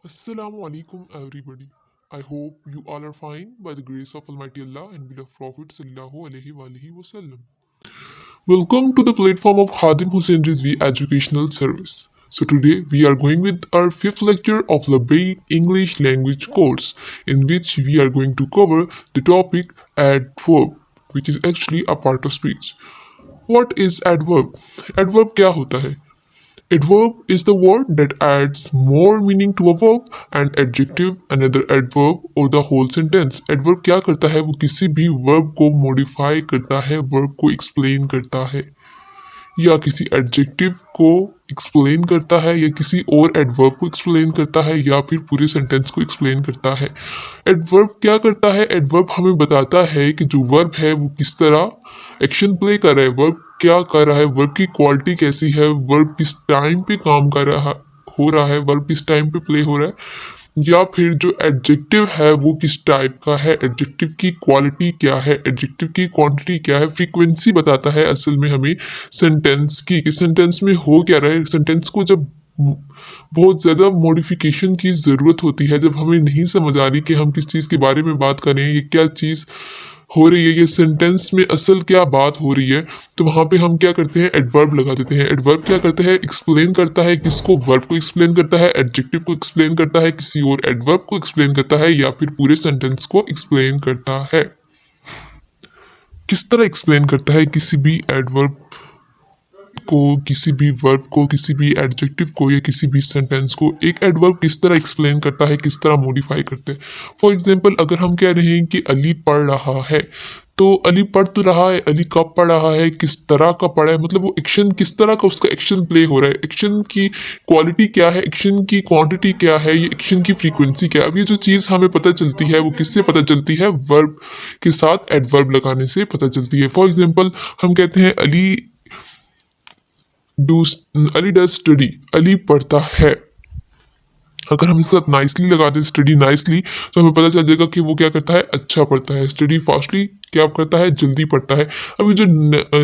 Assalamu alaikum everybody. I hope you all are fine by the grace of Almighty Allah and beloved Prophet Sallallahu Alaihi Wasallam. Welcome to the platform of Khadim Hussein Rizvi Educational Service. So today we are going with our fifth lecture of Labbaik English Language course, in which we are going to cover the topic adverb, which is actually a part of speech. What is adverb? Adverb क्या होता है? Adverb is the word that adds more meaning to a verb and adjective another adverb or the whole sentence. Adverb क्या करता है? वो किसी भी verb को modify करता है, verb को explain करता है, या किसी एडजेक्टिव को एक्सप्लेन करता है, या किसी और एडवर्ब को एक्सप्लेन करता है, या फिर पूरे सेंटेंस को एक्सप्लेन करता है। एडवर्ब क्या करता है? एडवर्ब हमें बताता है कि जो वर्ब है वो किस तरह एक्शन प्ले कर रहा है, वर्ब क्या कर रहा है, वर्ब की क्वालिटी कैसी है, वर्ब किस टाइम पे काम कर रहा हो रहा है, वर्ब किस टाइम पे प्ले हो रहा है, या फिर जो एडजेक्टिव है वो किस टाइप का है, एडजेक्टिव की क्वालिटी क्या है, एडजेक्टिव की क्वांटिटी क्या है, फ्रीक्वेंसी बताता है असल में हमें सेंटेंस की, कि सेंटेंस में हो क्या रहा है। सेंटेंस को जब बहुत ज़्यादा मॉडिफिकेशन की ज़रूरत होती है, जब हमें नहीं समझ आ रही कि हम किस चीज़ के बारे में बात करें, ये क्या चीज़ हो रही है, ये सेंटेंस में असल क्या बात हो रही है, तो वहाँ पे हम क्या करते हैं? एडवर्ब लगा देते हैं। एडवर्ब क्या करता है? एक्सप्लेन करता है, किसको? वर्ब को एक्सप्लेन करता है, एडजेक्टिव को एक्सप्लेन करता है, किसी और एडवर्ब को एक्सप्लेन करता है, या फिर पूरे सेंटेंस को एक्सप्लेन करता है। किस तरह एक्सप्लेन करता है किसी भी एडवर्ब को, किसी भी वर्ब को, किसी भी एडजेक्टिव को, या किसी भी सेंटेंस को एक एडवर्ब किस तरह एक्सप्लेन करता है, किस तरह मॉडिफाई करते हैं। फॉर एग्जांपल, अगर हम कह रहे हैं कि अली पढ़ रहा है, तो अली पढ़ तो रहा है, अली कब पढ़ रहा है, किस तरह का पढ़ा है, मतलब वो एक्शन किस तरह का उसका एक्शन प्ले हो रहा है, एक्शन की क्वालिटी क्या है, एक्शन की क्वांटिटी क्या है, ये एक्शन की फ्रीक्वेंसी क्या है। अब ये जो चीज़ हमें पता चलती है वो किससे पता चलती है? वर्ब के साथ एडवर्ब लगाने से पता चलती है। फॉर एग्जाम्पल, हम कहते हैं अली डज स्टडी, अली पढ़ता है। अगर हम इसके साथ नाइसली लगा दें, स्टडी नाइसली, तो हमें पता चल जाएगा कि वो क्या करता है? अच्छा पढ़ता है। स्टडी फास्टली क्या करता है? जल्दी पढ़ता है। अभी जो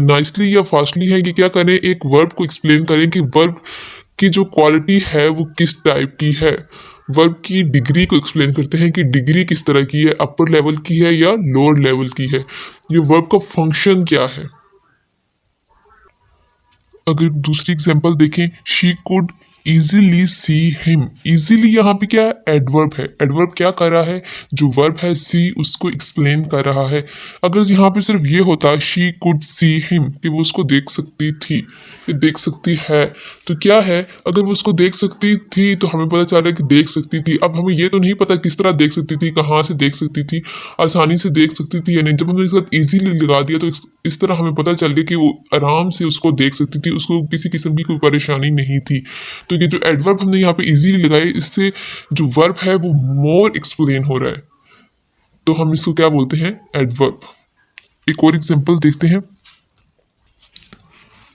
नाइसली या फास्टली है, ये क्या करें? एक वर्ब को एक्सप्लेन करें कि वर्ब की जो क्वालिटी है वो किस टाइप की है। वर्ब की डिग्री को एक्सप्लेन करते हैं कि डिग्री किस तरह की है, अपर लेवल की है या लोअर लेवल की है, ये वर्ब का फंक्शन क्या है। अगर दूसरी एग्जांपल देखें, she could easily see him. Easily यहाँ पे क्या है? एडवर्ब है। एडवर्ब क्या कर रहा है? जो वर्ब है सी, उसको एक्सप्लेन कर रहा है। अगर यहाँ पे सिर्फ ये होता शी कुड सी हिम, कि वो उसको देख सकती थी, ये देख सकती है, तो क्या है? अगर वो उसको देख सकती थी तो हमें पता चल रहा है कि देख सकती थी। अब हमें ये तो नहीं पता किस तरह देख सकती थी, कहाँ से देख सकती थी, आसानी से देख सकती थी या नहीं। जब हमने इसके साथ ईजीली लगा दिया तो इस तरह हमें पता चल गया कि वो आराम से उसको देख सकती थी, उसको किसी किस्म की कोई परेशानी नहीं थी। तो ये जो एडवर्ब हमने यहाँ पे इजीली लगाए, इससे जो वर्ब है वो मोर एक्सप्लेन हो रहा है, तो हम इसको क्या बोलते हैं? एडवर्ब। एक और एग्जांपल देखते हैं।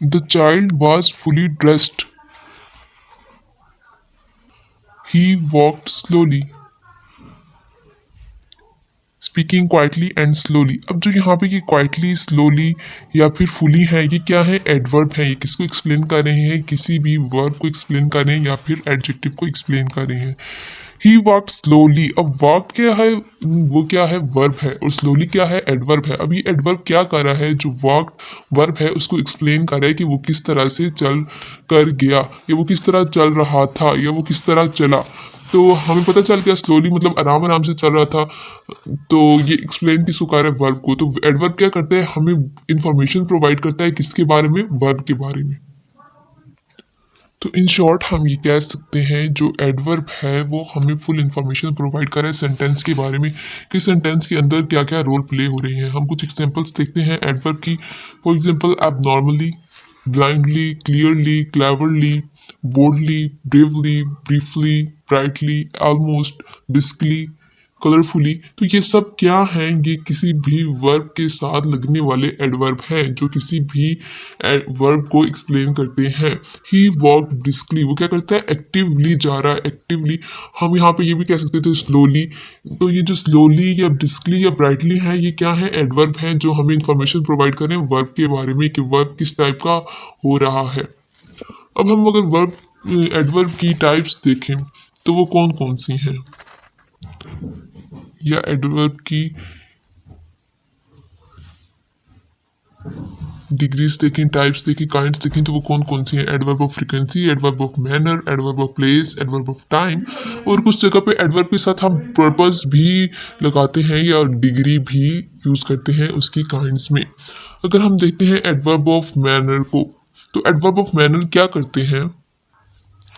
The child was fully dressed, he walked slowly, speaking quietly and slowly. अब जो यहाँ पे ये क्वाइटली, स्लोली या फिर फुली है, ये क्या है? एडवर्ब है। ये किसको एक्सप्लेन कर रहे हैं? किसी भी वर्ब को एक्सप्लेन कर रहे हैं या फिर एडजेक्टिव को एक्सप्लेन कर रहे हैं। ही वॉक स्लोली, अब वॉक क्या है? वो क्या है? वर्ब है। और स्लोली क्या है? एडवर्ब है। अब ये एडवर्ब क्या कर रहा है? जो वॉक वर्ब है उसको एक्सप्लेन कर रहा है कि वो किस तरह से चल कर गया, या वो किस तरह चल रहा था, या वो किस तरह चला। तो हमें पता चल गया स्लोली मतलब आराम आराम से चल रहा था। तो ये एक्सप्लेन किसको कर रहा है? वर्ब को। तो एडवर्ब क्या करता है? हमें इंफॉर्मेशन प्रोवाइड करता है, किसके बारे में? वर्ब के बारे में। तो इन शॉर्ट हम ये कह सकते हैं जो एडवर्ब है वो हमें फुल इंफॉर्मेशन प्रोवाइड कर रहा है सेंटेंस के बारे में, कि सेंटेंस के अंदर क्या क्या रोल प्ले हो रहे हैं। हम कुछ एग्जांपल्स देखते हैं एडवर्ब की। For example, abnormally, blindly, clearly, cleverly, boldly, bravely, briefly, brightly, almost, briskly, colourfully. तो ये सब क्या हैं? ये किसी भी वर्ब के साथ लगने वाले एडवर्ब हैं जो किसी भी वर्ब को एक्सप्लेन करते हैं। ही वॉक ब्रिस्कली, वो क्या करता है? एक्टिवली जा रहा है, एक्टिवली। हम यहाँ पे ये भी कह सकते थे स्लोली। तो ये जो स्लोली या ब्रिस्कली या ब्राइटली है, ये क्या है? एडवर्ब हैं जो हमें इंफॉर्मेशन प्रोवाइड करें वर्ब के बारे में, कि वर्ब किस टाइप का हो रहा है। अब हम अगर वर्ब एडवर्ब की टाइप्स देखें, तो वो कौन कौन सी हैं? या एडवर्ब की डिग्रीज देखें, टाइप्स देखें, काइंड्स देखें, तो वो कौन कौन सी हैं? Adverb of frequency, adverb of manner, adverb of place, adverb of time. और कुछ जगह पे एडवर्ब के साथ हम पर्पस भी लगाते हैं या डिग्री भी यूज करते हैं उसकी काइंड्स में। अगर हम देखते हैं एडवर्ब ऑफ मैनर को, तो एडवर्ब ऑफ मैनर क्या करते हैं?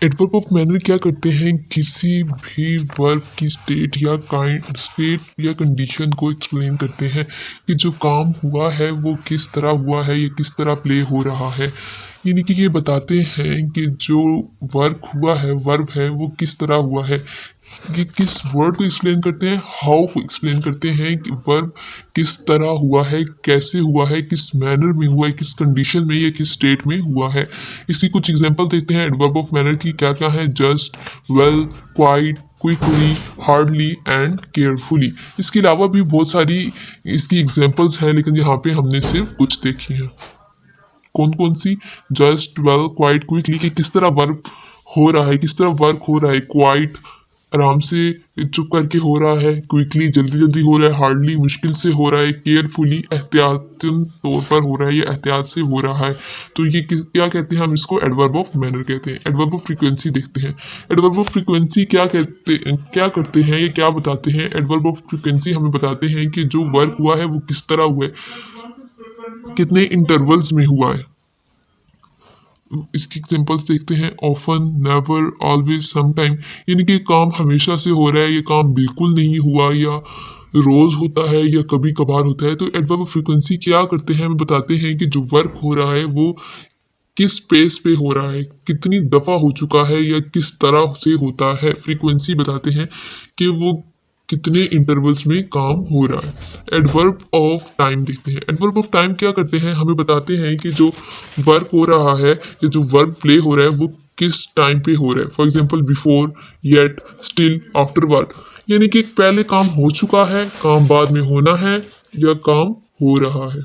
एडवर्ब ऑफ मैनर क्या करते हैं? किसी भी वर्ब की स्टेट या काइंड, स्टेट या कंडीशन को एक्सप्लेन करते हैं कि जो काम हुआ है वो किस तरह हुआ है या किस तरह प्ले हो रहा है। यानी कि ये बताते हैं कि जो वर्क हुआ है, वर्ब है, वो किस तरह हुआ है। ये किस वर्ड को एक्सप्लेन करते हैं, हाउ को एक्सप्लेन करते हैं कि वर्ब किस तरह हुआ है, कैसे हुआ है, किस मैनर में हुआ है, किस कंडीशन में या किस स्टेट में हुआ है। इसकी कुछ एग्जांपल देखते हैं एडवर्ब ऑफ मैनर की क्या क्या है। Just, well, quite, quickly, hardly and carefully. इसके अलावा भी बहुत सारी इसकी एग्जांपल्स हैं, लेकिन यहाँ पे हमने सिर्फ कुछ देखी हैं। कौन कौन सी? जस्ट, वेल, क्वाइट, क्विकली, कि किस तरह वर्क हो रहा है, किस तरह वर्क हो रहा है। क्वाइट आराम से चुप करके हो रहा है, क्विकली जल्दी जल्दी हो रहा है, हार्डली मुश्किल से हो रहा है, केयरफुली एहतियातन तौर पर हो रहा है या एहतियात से हो रहा है। तो ये क्या कहते हैं? हम इसको एडवर्ब ऑफ मैनर कहते हैं। एडवर्ब ऑफ फ्रीक्वेंसी देखते हैं। एडवर्ब ऑफ फ्रीक्वेंसी क्या करते हैं, ये क्या बताते हैं? एडवर्ब ऑफ फ्रीक्वेंसी हमें बताते हैं कि जो वर्क हुआ है वो किस तरह हुआ है, कितने इंटरवल्स में हुआ है। इसकी एग्जांपल्स देखते हैं। Often, never, always, sometime. यानी कि काम हमेशा से हो रहा है, ये काम बिल्कुल नहीं हुआ, या रोज होता है या कभी कभार होता है। तो एडवर्ब ऑफ फ्रीक्वेंसी क्या करते हैं? हमें बताते हैं कि जो वर्क हो रहा है वो किस पेस पे हो रहा है, कितनी दफ़ा हो चुका है या किस तरह से होता है। फ्रीक्वेंसी बताते हैं कि वो कितने इंटरवल्स में काम हो रहा है। एडवर्ब ऑफ टाइम देखते हैं। एडवर्ब ऑफ टाइम क्या करते हैं? हमें बताते हैं कि जो वर्क हो रहा है या जो वर्क प्ले हो रहा है वो किस टाइम पे हो रहा है। For example, before, yet, still, afterward. यानी कि पहले काम हो चुका है, काम बाद में होना है, या काम हो रहा है।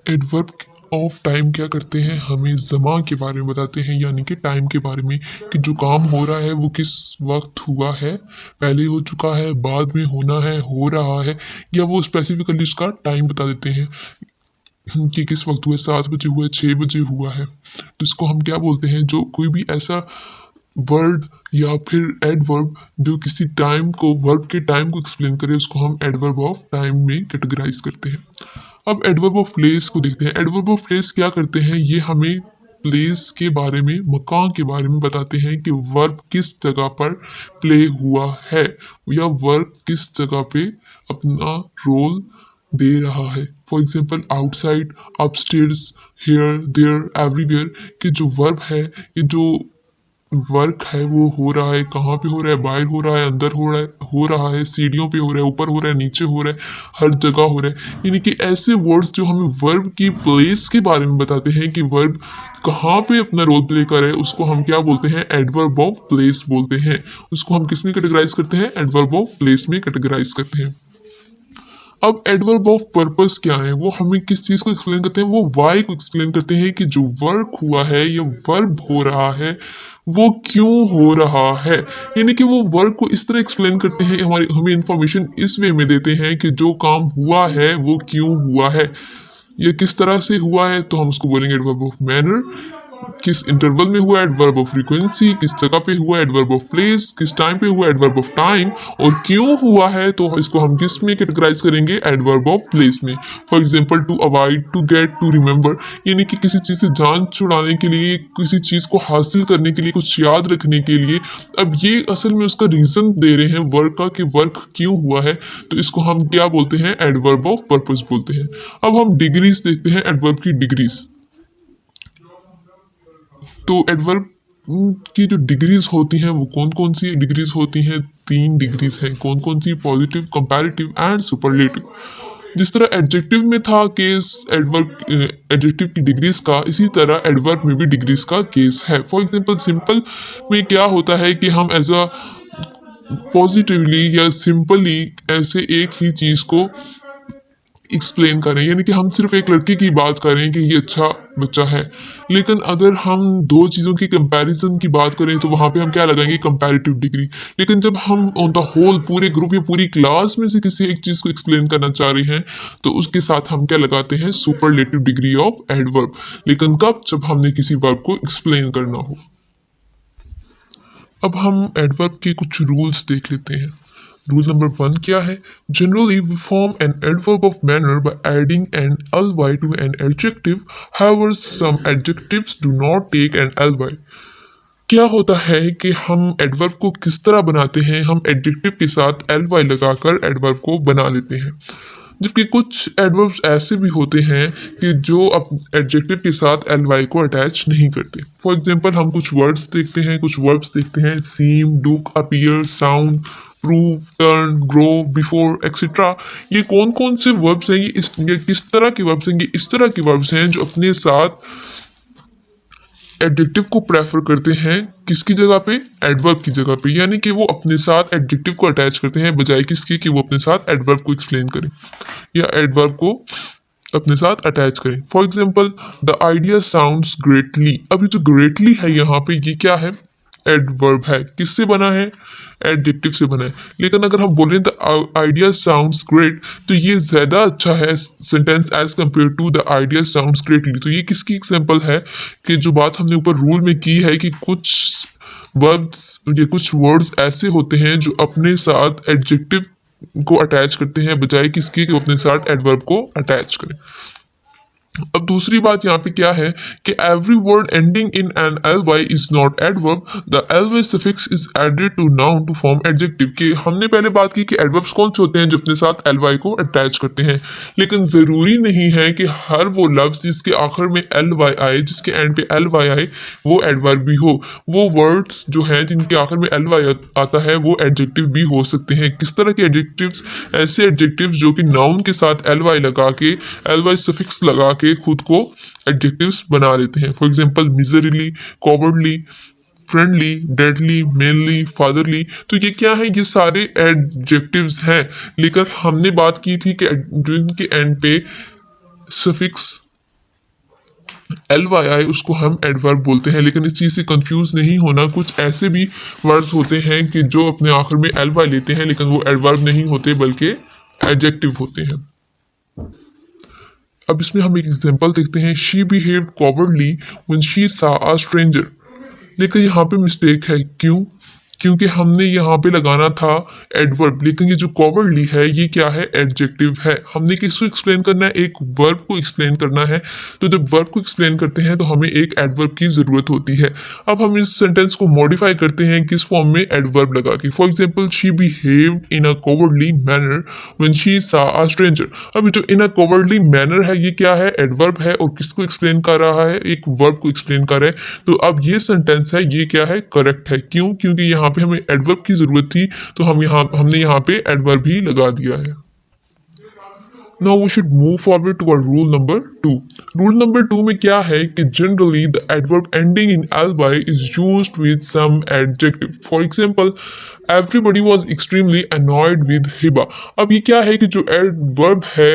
एडवर्ब ऑफ टाइम क्या करते हैं? हमें ज़मा के बारे में बताते हैं, यानी कि टाइम के बारे में, कि जो काम हो रहा है वो किस वक्त हुआ है, पहले हो चुका है, बाद में होना है, हो रहा है, या वो स्पेसिफिकली उसका टाइम बता देते हैं कि किस वक्त हुआ है, 7 बजे हुआ है, 6 बजे हुआ है। तो इसको हम क्या बोलते हैं? जो कोई भी ऐसा वर्ड या फिर एडवर्ब जो किसी टाइम को, वर्ब के टाइम को एक्सप्लेन करे, उसको हम एडवर्ब ऑफ टाइम में कैटेगराइज करते हैं। अब एडवर्ब ऑफ प्लेस को देखते हैं। एडवर्ब ऑफ प्लेस क्या करते हैं? ये हमें प्लेस के बारे में, मकान के बारे में बताते हैं कि वर्ब किस जगह पर प्ले हुआ है या वर्ब किस जगह पे अपना रोल दे रहा है। For example, outside, upstairs, here, there, everywhere, कि जो वर्ब है, ये जो वर्क है वो हो रहा है, कहाँ पे हो रहा है, बाहर हो रहा है, अंदर हो रहा है, सीढ़ियों पे हो रहा है, ऊपर हो रहा है, नीचे हो रहा है, हर जगह हो रहा है। यानी कि ऐसे वर्ड्स जो हमें वर्ब की प्लेस के बारे में बताते हैं कि वर्ब कहाँ पे अपना रोल प्ले कर रहा है, उसको हम क्या बोलते हैं? एडवर्ब ऑफ प्लेस बोलते हैं। उसको हम किस में कैटेगराइज करते हैं? एडवर्ब ऑफ प्लेस में कैटेगराइज करते हैं। अब एडवर्ब ऑफ पर्पस क्या है? वो हमें किस चीज़ को एक्सप्लेन करते हैं? वो वाई को एक्सप्लेन करते हैं कि जो वर्क हुआ है या वर्ब हो रहा है वो क्यों हो रहा है। यानी कि वो वर्क को इस तरह एक्सप्लेन करते हैं, हमें इंफॉर्मेशन इस वे में देते हैं कि जो काम हुआ है वो क्यों हुआ है, ये किस तरह से हुआ है। तो हम उसको बोलेंगे एडवर्ब ऑफ मैनर। किस इंटरवल में हुआ, एडवर्ब ऑफ फ्रीक्वेंसी। किस जगह पे हुआ, एडवर्ब ऑफ प्लेस। किस टाइम पे हुआ, एडवर्ब ऑफ टाइम। और क्यों हुआ है, तो इसको हम किस में कैटेगराइज करेंगे? एडवर्ब ऑफ प्लेस में। For example, to avoid, to get, to remember. यानी कि किसी चीज़ से जान छुड़ाने के लिए, किसी चीज़ को हासिल करने के लिए, कुछ याद रखने के लिए। अब ये असल में उसका रीज़न दे रहे हैं वर्क का, कि वर्क क्यों हुआ है। तो इसको हम क्या बोलते हैं? एडवर्ब ऑफ पर्पस बोलते हैं। अब हम डिग्रीज देखते हैं, एडवर्ब की डिग्रीज। तो एडवर्ब की जो डिग्रीज होती हैं वो कौन कौन सी डिग्रीज होती हैं? 3 डिग्रीज हैं। कौन कौन सी? Positive, comparative and superlative. जिस तरह एडजेक्टिव में था केस एडवर्ब, एडजेक्टिव की डिग्रीज का, इसी तरह एडवर्ब में भी डिग्रीज का केस है। फॉर एग्जांपल, सिंपल में क्या होता है कि हम एज अ पॉजिटिवली या सिंपली ऐसे एक ही चीज़ को एक्सप्लेन करें, यानी कि हम सिर्फ एक लड़के की बात करें कि ये अच्छा बच्चा है, लेकिन अगर हम दो चीज़ों की कंपैरिजन की बात करें तो वहाँ पे हम क्या लगाएंगे, कंपैरेटिव डिग्री। लेकिन जब हम ऑन द होल पूरे ग्रुप या पूरी क्लास में से किसी एक चीज़ को एक्सप्लेन करना चाह रहे हैं तो उसके साथ हम क्या लगाते हैं, सुपरलेटिव डिग्री ऑफ एडवर्ब। लेकिन कब, जब हमने किसी वर्ब को एक्सप्लेन करना हो। अब हम एडवर्ब के कुछ रूल्स देख लेते हैं। रूल नंबर 1 क्या है? Generally we form an adverb of manner by adding an ly to an adjective, however some adjectives do not take an ly। क्या होता है कि हम एडवर्ब को किस तरह बनाते हैं, हम एडजेक्टिव के साथ ly लगाकर एडवर्ब को बना लेते हैं, जबकि कुछ एडवर्ब्स ऐसे भी होते हैं कि जो अब एडजेक्टिव के साथ ly को अटैच नहीं करते। फॉर एग्जांपल हम कुछ वर्ड्स देखते हैं, कुछ वर्ब्स देखते हैं, seem, duck, appear, sound, prove, turn, grow, before, etcetera. ये कौन कौन से वर्ब्स हैं, ये किस तरह के वर्ब्स हैं? ये इस तरह के वर्ब्स हैं जो अपने साथ एडजेक्टिव को प्रेफर करते हैं, किसकी जगह पे, एडवर्ब की जगह पे, यानी कि वो अपने साथ एडजेक्टिव को अटैच करते हैं बजाय किसके कि वो अपने साथ एडवर्ब को एक्सप्लेन करें या एडवर्ब को अपने साथ अटैच करें। For example, the idea sounds greatly. अभी जो ग्रेटली है यहाँ पे, ये क्या है, एडवर्ब है। किससे बना है, एडजेक्टिव से बना है। लेकिन अगर हम बोलें द आइडिया साउंड्स ग्रेट, तो ये ज्यादा अच्छा है sentence as compare to the idea sounds greatly. तो ये किसकी एग्जांपल है कि जो बात हमने ऊपर रूल में की है कि कुछ वर्ब्स, ये कुछ वर्ड्स ऐसे होते हैं जो अपने साथ एडजेक्टिव को अटैच करते हैं बजाय किसके कि वो अपने साथ एडवर्ब को अटैच करें। अब दूसरी बात यहाँ पे क्या है कि every word ending in an ly is not adverb, the ly suffix is added to noun to form adjective. कि हमने पहले बात की कि एडवर्ब्स कौन से होते हैं जो अपने साथ ly को अटैच करते हैं, लेकिन जरूरी नहीं है कि हर वो लफ्ज जिसके आखिर में ly आए, जिसके एंड पे ly आए, वो एडवर्ब भी हो। वो वर्ड्स जो हैं जिनके आखिर में ly आता है वो एडजेक्टिव भी हो सकते हैं। किस तरह के एडजेक्टिव्स? ऐसे एडजेक्टिव्स जो कि नाउन के साथ ly लगा के, ly सफिक्स लगा के खुद को एडजेक्टिव्स बना लेते हैं। For example, miserly, cowardly, friendly, deadly, manly, fatherly. तो ये क्या है, ये सारे एडजेक्टिव्स हैं। लेकिन हमने बात की थी कि जो इनके एंड पे सफिक्स ly आए उसको हम एडवर्ब बोलते हैं। लेकिन इस चीज़ से कंफ्यूज नहीं होना, कुछ ऐसे भी वर्ड्स होते हैं कि जो अपने आखिर में ly लेते हैं लेकिन वो एडवर्ब नहीं होते बल्कि एडजेक्टिव होते हैं। अब इसमें हम एक एग्जांपल देखते हैं, she behaved cowardly when she saw a stranger. लेकिन यहाँ पे मिस्टेक है, क्यों? क्योंकि हमने यहाँ पे लगाना था एडवर्ब, लेकिन ये जो कॉवर्डली है ये क्या है, एडजेक्टिव है। हमने किसको एक्सप्लेन करना है, एक वर्ब को एक्सप्लेन करना है। तो जब वर्ब को एक्सप्लेन करते हैं तो हमें एक एडवर्ब की जरूरत होती है। अब हम इस सेंटेंस को मॉडिफाई करते हैं किस फॉर्म में, एडवर्ब लगा के। For example, she behaved in a cowardly manner when she saw a stranger. अब जो इन अ कॉवर्डली मैनर है ये क्या है, एडवर्ब है, और किसको एक्सप्लेन कर रहा है, एक वर्ब को एक्सप्लेन कर रहा है। तो अब ये सेंटेंस है ये क्या है, करेक्ट है। क्यों? क्योंकि यहाँ पे हमें एडवर्ब की जरूरत थी, तो हमने यहाँ पे एडवर्ब ही लगा दिया है। Now we should move forward to our rule number 2. Rule number 2 में क्या है कि generally the adverb ending in ly is used with some adjective. For example, everybody was extremely annoyed with Hiba. अब ये क्या है कि जो adverb है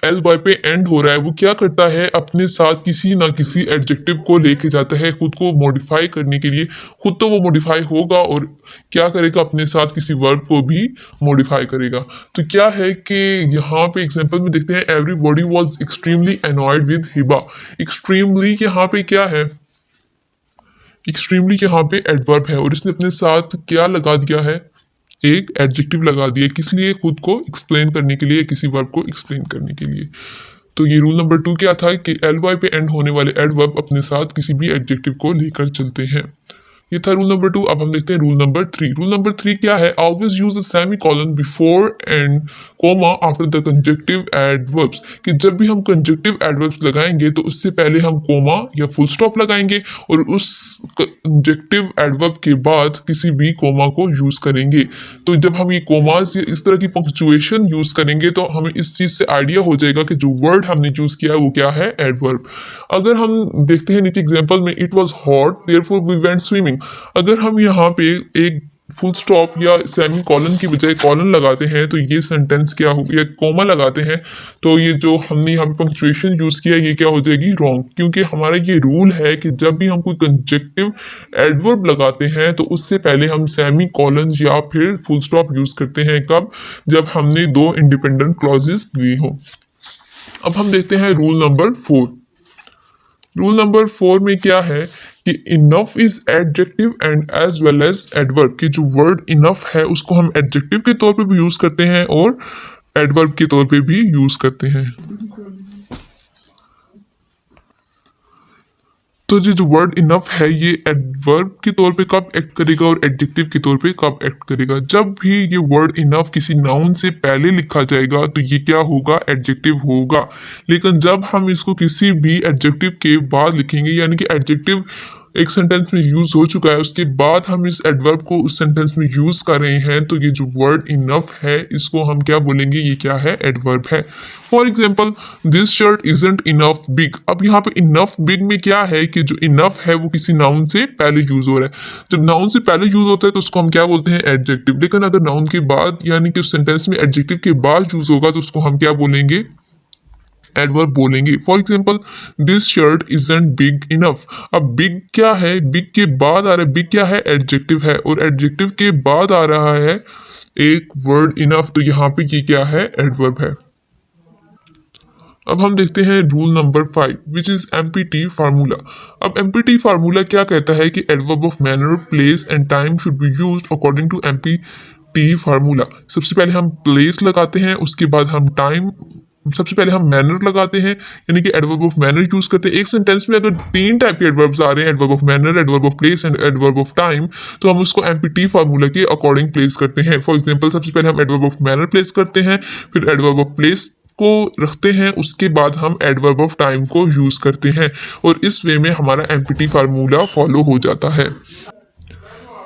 ly पे एंड हो रहा है वो क्या करता है, अपने साथ किसी ना किसी एडजेक्टिव को लेके जाता है खुद को मॉडिफाई करने के लिए। खुद तो वो मॉडिफाई होगा और क्या करेगा, अपने साथ किसी वर्ब को भी मॉडिफाई करेगा। तो क्या है कि यहाँ पे एग्जांपल में देखते हैं, everybody was extremely annoyed with Hiba. Extremely यहाँ पे क्या है, एक्सट्रीमली यहाँ पे एडवर्ब है और इसने अपने साथ क्या लगा दिया है, एक एडजेक्टिव लगा दिया। किस लिए, खुद को एक्सप्लेन करने के लिए, किसी वर्ब को एक्सप्लेन करने के लिए। तो ये रूल नंबर 2 क्या था कि ly पे एंड होने वाले एडवर्ब अपने साथ किसी भी एडजेक्टिव को लेकर चलते हैं। ये था रूल नंबर 2। अब हम देखते हैं रूल नंबर 3। रूल नंबर 3 क्या है, always use a semicolon before and comma after the conjunctive adverbs. कि जब भी हम कंजक्टिव एडवर्ब्स लगाएंगे तो उससे पहले हम कोमा या फुल स्टॉप लगाएंगे और उस कंजक्टिव एडवर्ब के बाद किसी भी कोमा को यूज करेंगे। तो जब हम ये कोमास या इस तरह की पंक्चुएशन यूज करेंगे तो हमें इस चीज से आइडिया हो जाएगा कि जो वर्ड हमने यूज किया है वो क्या है, एडवर्ब। अगर हम देखते हैं नीचे एग्जांपल में, it was hot therefore we went swimming. अगर हम यहाँ पे एक फुल स्टॉप या सेमी कॉलन की बजाय कॉलन लगाते हैं तो ये सेंटेंस क्या हो गया, कॉमा लगाते हैं तो ये जो हमने यहाँ पे पंक्चुएशन यूज़ किया ये क्या हो जाएगी, रॉन्ग। क्योंकि हमारा ये रूल है कि जब भी हम कोई कंजक्टिव एडवर्ब लगाते हैं तो उससे पहले हम सेमी कॉलन या फिर फुल स्टॉप यूज़ करते हैं। कब? जब हमने दो इंडिपेंडेंट क्लॉजेस ली हो। अब हम देखते हैं रूल नंबर 4। रूल नंबर 4 में क्या है कि enough is adjective and as well as adverb, कि जो वर्ड इनफ है उसको हम एडजेक्टिव के तौर पे भी यूज करते हैं और एडवर्ब के तौर पे भी यूज करते हैं। तो ये जो वर्ड इनफ है ये एडवर्ब के तौर पे कब एक्ट करेगा और एडजेक्टिव के तौर पे कब एक्ट करेगा, जब भी ये वर्ड इनफ किसी नाउन से पहले लिखा जाएगा तो ये क्या होगा, एडजेक्टिव होगा। लेकिन जब हम इसको किसी भी एडजेक्टिव के बाद लिखेंगे, यानी कि एडजेक्टिव एक सेंटेंस में यूज हो चुका है उसके बाद हम इस एडवर्ब को उस सेंटेंस में यूज कर रहे हैं, तो ये जो वर्ड इनफ है इसको हम क्या बोलेंगे, ये क्या है, एडवर्ब है। For example, this shirt isn't enough big. अब यहाँ पे इनफ बिग में क्या है कि जो इनफ है वो किसी नाउन से पहले यूज हो रहा है। जब नाउन से पहले यूज होता है तो उसको हम क्या बोलते हैं, एडजेक्टिव। लेकिन अगर नाउन के बाद यानी कि उस सेंटेंस में एडजेक्टिव के बाद यूज होगा तो उसको हम क्या बोलेंगे, एडवर्ब बोलेंगे। For example, this shirt isn't big enough. अब बिग क्या है, बिग के बाद आ रहा है, बिग क्या है, एडजेक्टिव है, और एडजेक्टिव के बाद आ रहा है एक वर्ड इनफ, तो यहाँ पे ये क्या है, एडवर्ब है। अब हम देखते हैं rule number 5 which is MPT formula. अब एमपीटी फार्मूला क्या कहता है कि adverb of manner, place and time should be used according to MPT formula. सबसे पहले हम प्लेस लगाते हैं, उसके बाद हम टाइम, सबसे पहले हम मैनर लगाते हैं यानी कि एडवर्ब ऑफ मैनर यूज करते हैं। एक सेंटेंस में अगर 3 टाइप के एडवर्ब्स आ रहे हैं, adverb of manner, adverb of place and adverb of time, तो हम उसको एमपीटी फार्मूला के अकॉर्डिंग प्लेस करते हैं। फॉर एग्जांपल, सबसे पहले हम एडवर्ब ऑफ मैनर प्लेस करते हैं, फिर एडवर्ब ऑफ प्लेस को रखते हैं, उसके बाद हम एडवर्ब ऑफ टाइम को यूज करते हैं, और इस वे में हमारा एमपीटी फार्मूला फॉलो हो जाता है।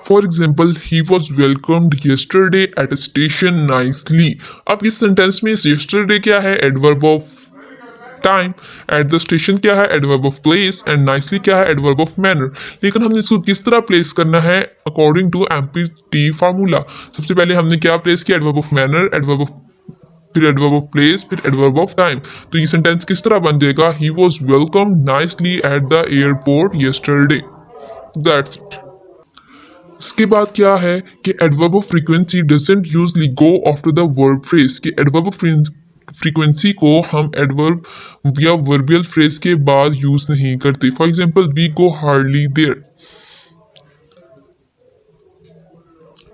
For example, he was welcomed yesterday at station nicely. अब इस सेंटेंस में yesterday क्या है, adverb of time, at the station क्या है, adverb of place, and nicely क्या है, एडवर्ब ऑफ मैनर। लेकिन हमने इसको किस तरह प्लेस करना है, अकॉर्डिंग टू एमपीटी फार्मूला। सबसे पहले हमने क्या प्लेस किया, adverb of manner, adverb of, फिर एडवर्ब ऑफ प्लेस, फिर एडवर्ब ऑफ टाइम। तो ये सेंटेंस किस तरह बन जाएगा, ही was welcomed nicely at the airport yesterday। That's it. इसके बाद क्या है कि adverb of frequency doesn't usually go after the verb phrase, कि एडवर्ब ऑफ फ्रीक्वेंसी को हम एडवर्ब या वर्बियल फ्रेज के बाद यूज नहीं करते। For example, we go hardly there.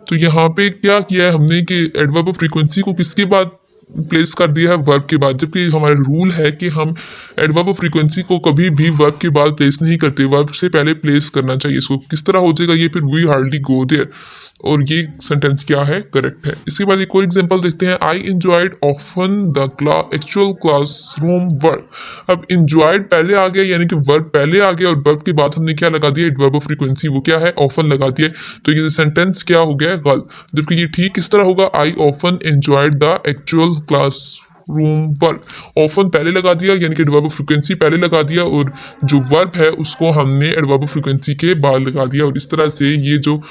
तो यहाँ पे क्या किया है हमने कि एडवर्ब ऑफ फ्रीक्वेंसी को किसके बाद प्लेस कर दिया है, वर्ब के बाद, जबकि हमारा रूल है कि हम एडवर्ब ऑफ फ्रीक्वेंसी को कभी भी वर्ब के बाद प्लेस नहीं करते, वर्ब से पहले प्लेस करना चाहिए। इसको किस तरह हो जाएगा ये, फिर वी हार्डली गो देयर, और ये सेंटेंस क्या है, करेक्ट है। इसके बाद एक और एग्जांपल देखते हैं, I enjoyed often the actual classroom work. अब एंजॉयड पहले आ गया यानी कि वर्ब पहले आ गया, और वर्ब के बाद हमने क्या लगा दिया, एडवर्ब ऑफ फ्रीक्वेंसी, वो क्या है, ऑफन लगा दिया। तो ये सेंटेंस क्या हो गया, गलत। जबकि ये ठीक किस तरह होगा, I often enjoyed the actual class room work. Often पहले लगा दिया यानी कि एडवर्ब ऑफ फ्रीक्वेंसी पहले लगा दिया, और जो वर्ब है उसको हमने एडवर्ब ऑफ फ्रीक्वेंसी के बाद लगा दिया, और इस तरह से ये जो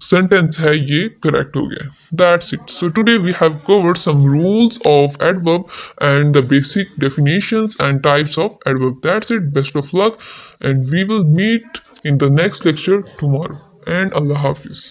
sentence है ये correct हो गया। That's it. So today we have covered some rules of adverb and the basic definitions and types of adverb. That's it. Best of luck, and we will meet in the next lecture tomorrow. And Allah Hafiz.